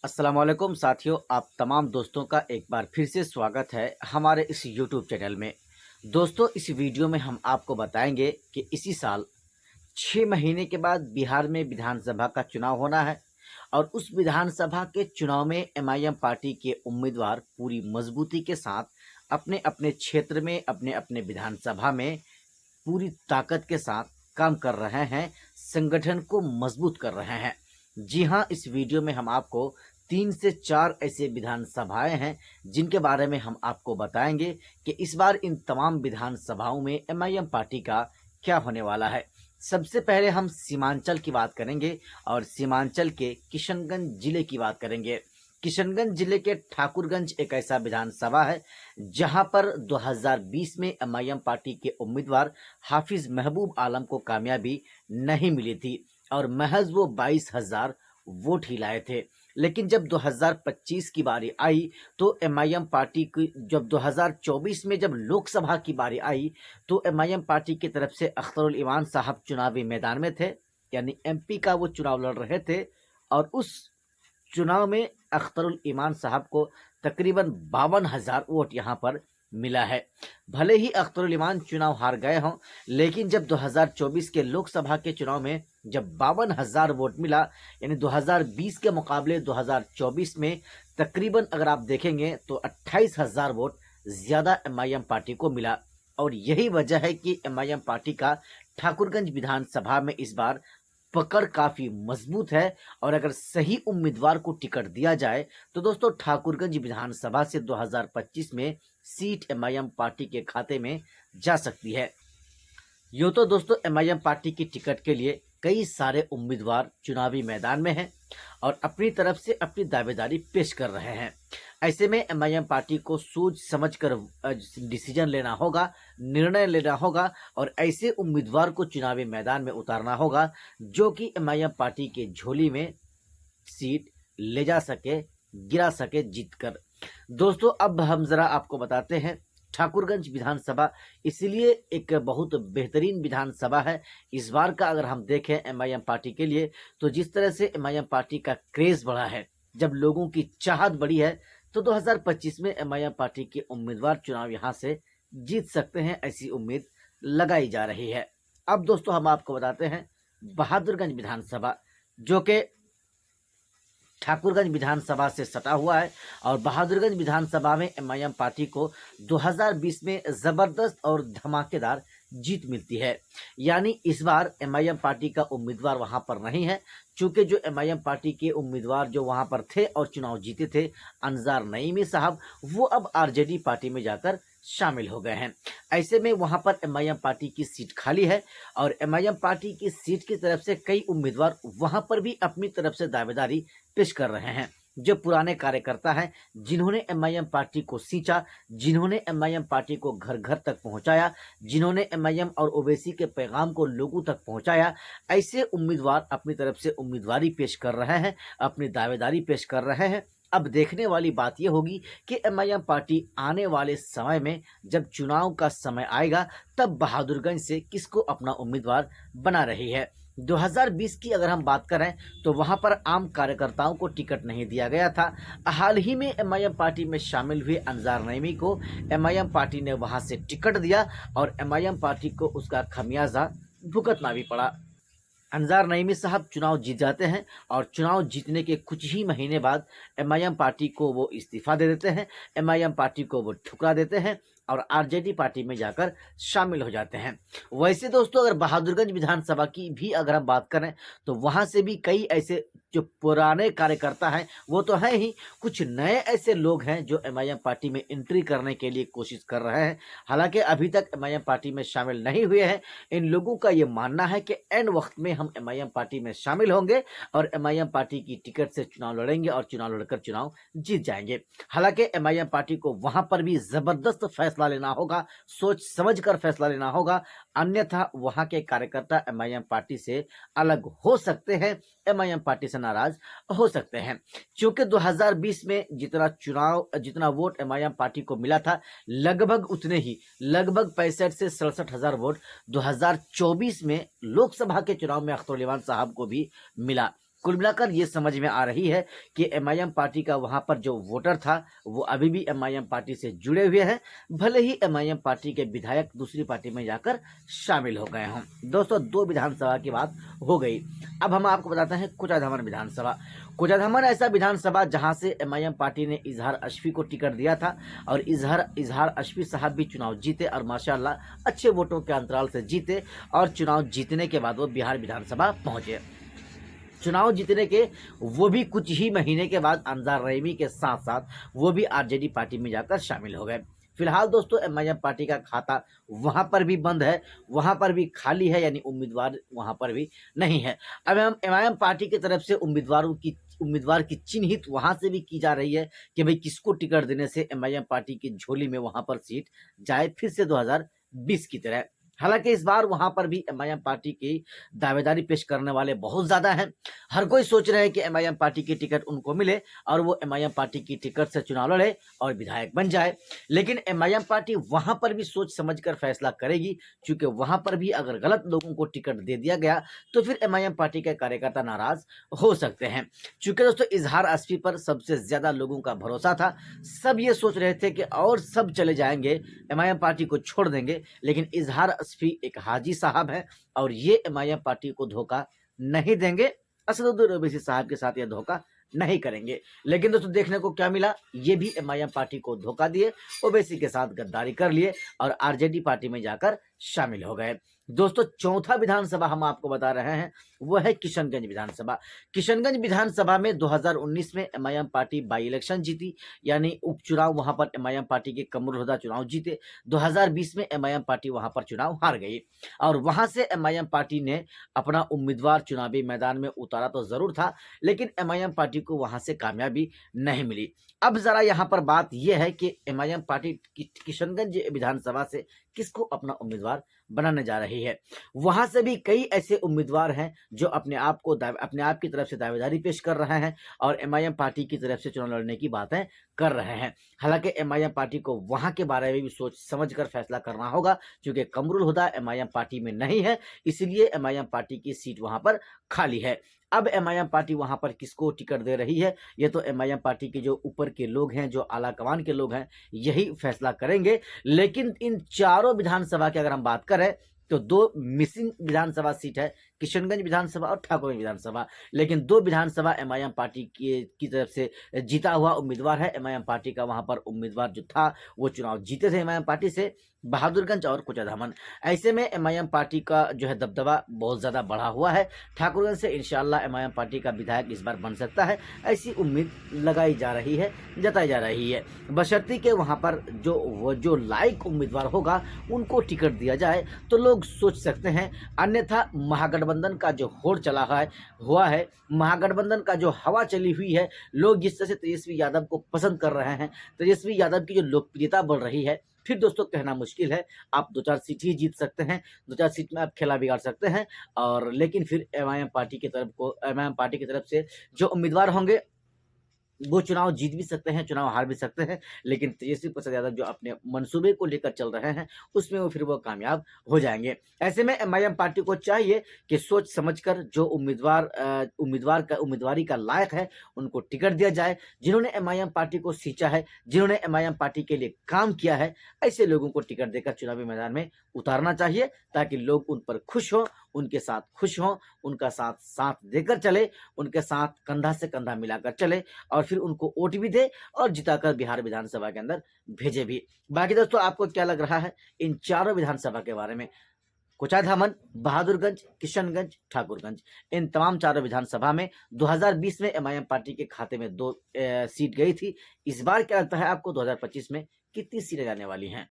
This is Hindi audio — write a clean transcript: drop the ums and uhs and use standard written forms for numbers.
अस्सलाम वालेकुम साथियों, आप तमाम दोस्तों का एक बार फिर से स्वागत है हमारे इस यूट्यूब चैनल में। दोस्तों, इस वीडियो में हम आपको बताएंगे कि इसी साल 6 महीने के बाद बिहार में विधानसभा का चुनाव होना है और उस विधानसभा के चुनाव में एमआईएम पार्टी के उम्मीदवार पूरी मजबूती के साथ अपने अपने क्षेत्र में अपने अपने विधानसभा में पूरी ताकत के साथ काम कर रहे हैं, संगठन को मजबूत कर रहे हैं। जी हाँ, इस वीडियो में हम आपको 3 से 4 ऐसे विधानसभाएं हैं जिनके बारे में हम आपको बताएंगे कि इस बार इन तमाम विधानसभाओं में एमआईएम पार्टी का क्या होने वाला है। सबसे पहले हम सीमांचल की बात करेंगे और सीमांचल के किशनगंज जिले की बात करेंगे। किशनगंज जिले के ठाकुरगंज एक ऐसा विधानसभा है जहां पर 2020 में एमआईएम पार्टी के उम्मीदवार हाफिज महबूब आलम को कामयाबी नहीं मिली थी और महज वो 22,000 वोट ही लाए थे। लेकिन जब 2025 की बारी आई तो एमआईएम पार्टी की जब 2024 में जब लोकसभा की बारी आई तो एमआईएम पार्टी की तरफ से अख्तरुल ईमान साहब चुनावी मैदान में थे, यानी एमपी का वो चुनाव लड़ रहे थे और उस चुनाव में अख्तरुल ईमान साहब को तकरीबन 52,000 वोट यहाँ पर मिला है। भले ही अख्तरुल ईमान चुनाव हार गए हों, लेकिन जब 2024 के लोकसभा के चुनाव में जब 52,000 वोट मिला, यानी 2020 के मुकाबले 2024 में तकरीबन अगर आप देखेंगे तो 28,000 वोट ज़्यादा एमआईएम पार्टी को मिला। और यही वजह है कि एमआईएम पार्टी का ठाकुरगंज विधानसभा में इस बार पकड़ काफी मजबूत है और अगर सही उम्मीदवार को टिकट दिया जाए तो दोस्तों ठाकुरगंज विधानसभा से 2025 में सीट एमआईएम पार्टी के खाते में जा सकती है। यूँ तो दोस्तों एमआईएम पार्टी की टिकट के लिए कई सारे उम्मीदवार चुनावी मैदान में हैं और अपनी तरफ से अपनी दावेदारी पेश कर रहे हैं। ऐसे में एमआईएम पार्टी को सोच समझ कर डिसीजन लेना होगा, निर्णय लेना होगा और ऐसे उम्मीदवार को चुनावी मैदान में उतारना होगा जो कि एमआईएम पार्टी के झोली में सीट ले जा सके, गिरा सके जीत कर। दोस्तों, अब हम जरा आपको बताते हैं ठाकुरगंज विधानसभा इसलिए एक बहुत बेहतरीन विधानसभा है इस बार का। अगर हम देखें एमआईएम पार्टी के लिए तो जिस तरह से एमआईएम पार्टी का क्रेज बढ़ा है, जब लोगों की चाहत बढ़ी है तो 2025 में एमआईएम पार्टी के उम्मीदवार चुनाव यहां से जीत सकते हैं, ऐसी उम्मीद लगाई जा रही है। अब दोस्तों हम आपको बताते हैं बहादुरगंज विधानसभा, जो कि ठाकुरगंज विधानसभा से सटा हुआ है और बहादुरगंज विधानसभा में एमआईएम पार्टी को 2020 में जबरदस्त और धमाकेदार जीत मिलती है। यानी इस बार एमआईएम पार्टी का उम्मीदवार वहां पर नहीं है, चूंकि जो एमआईएम पार्टी के उम्मीदवार जो वहां पर थे और चुनाव जीते थे अनजार नईमी साहब, वो अब आरजेडी पार्टी में जाकर शामिल हो गए हैं। ऐसे में वहां पर एमआईएम पार्टी की सीट खाली है और एमआईएम पार्टी की सीट की तरफ से कई उम्मीदवार वहां पर भी अपनी तरफ से दावेदारी पेश कर रहे हैं। जो पुराने कार्यकर्ता हैं, जिन्होंने एमआईएम पार्टी को सींचा, जिन्होंने एमआईएम पार्टी को घर घर तक पहुंचाया, जिन्होंने एमआईएम और ओवैसी के पैगाम को लोगों तक पहुंचाया, ऐसे उम्मीदवार अपनी तरफ से उम्मीदवारी पेश कर रहे हैं, अपनी दावेदारी पेश कर रहे हैं। अब देखने वाली बात यह होगी कि एमआईएम पार्टी आने वाले समय में जब चुनाव का समय आएगा तब बहादुरगंज से किसको अपना उम्मीदवार बना रही है। 2020 की अगर हम बात करें तो वहां पर आम कार्यकर्ताओं को टिकट नहीं दिया गया था। हाल ही में एमआईएम पार्टी में शामिल हुए अनजार नईमी को एमआईएम पार्टी ने वहां से टिकट दिया और एमआईएम पार्टी को उसका खमियाजा भुगतना भी पड़ा। अनजार नईमी साहब चुनाव जीत जाते हैं और चुनाव जीतने के कुछ ही महीने बाद एमआईएम पार्टी को वो इस्तीफा दे देते हैं, एमआईएम पार्टी को वो ठुकरा देते हैं और आरजेडी पार्टी में जाकर शामिल हो जाते हैं। वैसे दोस्तों अगर बहादुरगंज विधानसभा की भी अगर हम बात करें तो वहां से भी कई ऐसे जो पुराने कार्यकर्ता हैं वो तो हैं ही, कुछ नए ऐसे लोग हैं जो एमआईएम पार्टी में एंट्री करने के लिए कोशिश कर रहे हैं। हालांकि अभी तक एमआईएम पार्टी में शामिल नहीं हुए हैं। इन लोगों का ये मानना है कि एन वक्त में हम एमआईएम पार्टी में शामिल होंगे और एमआईएम पार्टी की टिकट से चुनाव लड़ेंगे और चुनाव लड़कर चुनाव जीत जाएंगे। हालांकि एमआईएम पार्टी को वहां पर भी जबरदस्त फैसला लेना होगा, सोच समझ कर फैसला लेना होगा, अन्यथा वहां के कार्यकर्ता एमआईएम पार्टी से अलग हो सकते हैं, एमआईएम पार्टी से नाराज हो सकते हैं। क्योंकि 2020 में जितना वोट एमआईएम पार्टी को मिला था लगभग उतने ही, लगभग 65 से 67,000 वोट 2024 में लोकसभा के चुनाव में अख्तरुल ईमान साहब को भी मिला। कुल मिलाकर ये समझ में आ रही है कि एमआईएम पार्टी का वहां पर जो वोटर था वो अभी भी एमआईएम पार्टी से जुड़े हुए हैं, भले ही एमआईएम पार्टी के विधायक दूसरी पार्टी में जाकर शामिल हो गए हों। दोस्तों, 2 विधानसभा की बात हो गई। अब हम आपको बताते हैं कोचाधामन विधानसभा। कोचाधामन ऐसा विधानसभा जहां से एमआईएम पार्टी ने इजहार अशफी को टिकट दिया था और इजहार अशफी साहब भी चुनाव जीते और माशाल्लाह अच्छे वोटों के अंतराल से जीते और चुनाव जीतने के बाद वो बिहार विधानसभा पहुंचे। चुनाव जीतने के वो भी कुछ ही महीने के बाद अंजार रहीमी के साथ साथ वो भी आरजेडी पार्टी में जाकर शामिल हो गए। फिलहाल दोस्तों, एमआईएम पार्टी का खाता वहां पर भी बंद है, वहां पर भी खाली है, यानी उम्मीदवार वहां पर भी नहीं है। अब हम एमआईएम पार्टी की तरफ से उम्मीदवार की चिन्हित वहां से भी की जा रही है कि भाई किसको टिकट देने से एमआईएम पार्टी की झोली में वहां पर सीट जाए फिर से 2020 की तरह। हालांकि इस बार वहां पर भी एमआईएम पार्टी की दावेदारी पेश करने वाले बहुत ज्यादा हैं। हर कोई सोच रहे हैं कि एमआईएम पार्टी की टिकट उनको मिले और वो एमआईएम पार्टी की टिकट से चुनाव लड़े और विधायक बन जाए। लेकिन एमआईएम पार्टी वहां पर भी सोच समझकर फैसला करेगी, क्योंकि वहां पर भी अगर गलत लोगों को टिकट दे दिया गया तो फिर एमआईएम पार्टी के कार्यकर्ता नाराज हो सकते हैं। चूंकि दोस्तों, इजहार अशफी पर सबसे ज्यादा लोगों का भरोसा था। सब ये सोच रहे थे कि और सब चले जाएंगे, एमआईएम पार्टी को छोड़ देंगे, लेकिन इजहार अशफी एक हाजी साहब है और ये एमआईएम पार्टी को धोखा नहीं देंगे। असदुद्दीन ओवैसी साहब के साथ ये धोखा नहीं करेंगे। लेकिन दोस्तों, देखने को क्या मिला, ये भी एमआईएम पार्टी को धोखा दिए, ओवैसी के साथ गद्दारी कर लिए और आरजेडी पार्टी में जाकर शामिल हो गए। दोस्तों, चौथा विधानसभा हम आपको बता रहे हैं वो है किशनगंज विधानसभा। किशनगंज विधानसभा में 2019 में एमआईएम पार्टी बाई इलेक्शन जीती, यानी उपचुनाव वहां पर एमआईएम पार्टी के कमरुल हुदा चुनाव जीते। 2020 में एमआईएम पार्टी वहां पर चुनाव हार गई और वहां से एमआईएम पार्टी ने अपना उम्मीदवार चुनावी मैदान में उतारा तो जरूर था, लेकिन एमआईएम पार्टी को वहां से कामयाबी नहीं मिली। अब जरा यहां पर बात यह है कि एमआईएम पार्टी किशनगंज विधानसभा से किसको अपना उम्मीदवार बनाने जा रही है। वहां से भी कई ऐसे उम्मीदवार हैं जो अपने आप की तरफ से दावेदारी पेश कर रहे हैं और एमआईएम पार्टी की तरफ से चुनाव लड़ने की बातें कर रहे हैं। हालांकि एमआईएम पार्टी को वहां के बारे में भी सोच समझ कर फैसला करना होगा, क्योंकि कमरुल हुदा एमआईएम पार्टी में नहीं है, इसलिए एमआईएम पार्टी की सीट वहां पर खाली है। अब एमआईएम पार्टी वहां पर किसको टिकट दे रही है, ये तो एमआईएम पार्टी के जो ऊपर के लोग हैं, जो आला कमान के लोग हैं, यही फैसला करेंगे। लेकिन इन चारों विधानसभा की अगर हम बात करें तो 2 मिसिंग विधानसभा सीट है, किशनगंज विधानसभा और ठाकुरगंज विधानसभा। लेकिन 2 विधानसभा एमआईएम पार्टी की तरफ से जीता हुआ उम्मीदवार है। एमआईएम पार्टी का वहां पर उम्मीदवार जो था वो चुनाव जीते थे एमआईएम पार्टी से, बहादुरगंज और कोचाधामन। ऐसे में एमआईएम पार्टी का जो है दबदबा बहुत ज्यादा बढ़ा हुआ है। ठाकुरगंज से इंशाल्लाह एमआईएम पार्टी का विधायक इस बार बन सकता है, ऐसी उम्मीद लगाई जा रही है, जताई जा रही है, बशर्ते के वहां पर जो लायक उम्मीदवार होगा उनको टिकट दिया जाए तो लोग सोच सकते हैं। अन्यथा महागठबंधन का जो होड़ चला हुआ है, महागठबंधन का जो हवा चली हुई है, लोग जिस तरह से तेजस्वी यादव को पसंद कर रहे हैं, तेजस्वी यादव की जो लोकप्रियता बढ़ रही है, फिर दोस्तों कहना मुश्किल है। आप 2-4 सीट ही जीत सकते हैं, 2-4 सीट में आप खेला बिगाड़ सकते हैं और लेकिन फिर एमआईएम पार्टी की तरफ से जो उम्मीदवार होंगे वो चुनाव जीत भी सकते हैं, चुनाव हार भी सकते हैं, लेकिन तेजस्वी प्रसाद यादव जो अपने मंसूबे को लेकर चल रहे हैं उसमें वो कामयाब हो जाएंगे। ऐसे में एमआईएम पार्टी को चाहिए कि सोच समझकर जो उम्मीदवारी का लायक है उनको टिकट दिया जाए। जिन्होंने एमआईएम पार्टी को सींचा है, जिन्होंने एमआईएम पार्टी के लिए काम किया है, ऐसे लोगों को टिकट देकर चुनावी मैदान में उतारना चाहिए, ताकि लोग उन पर खुश हों, उनके साथ खुश हों, उनका साथ देकर चले, उनके साथ कंधा से कंधा मिलाकर चले और फिर उनको वोट भी दे और जिताकर बिहार विधानसभा के अंदर भेजे भी। बाकी दोस्तों, आपको क्या लग रहा है इन चारों विधानसभा के बारे में? कोचाधामन, बहादुरगंज, किशनगंज, ठाकुरगंज, इन तमाम चारों विधानसभा में 2020 में एमआईएम पार्टी के खाते में 2 सीट गई थी। इस बार क्या लगता है आपको 2025 में कितनी सीटें जाने वाली हैं?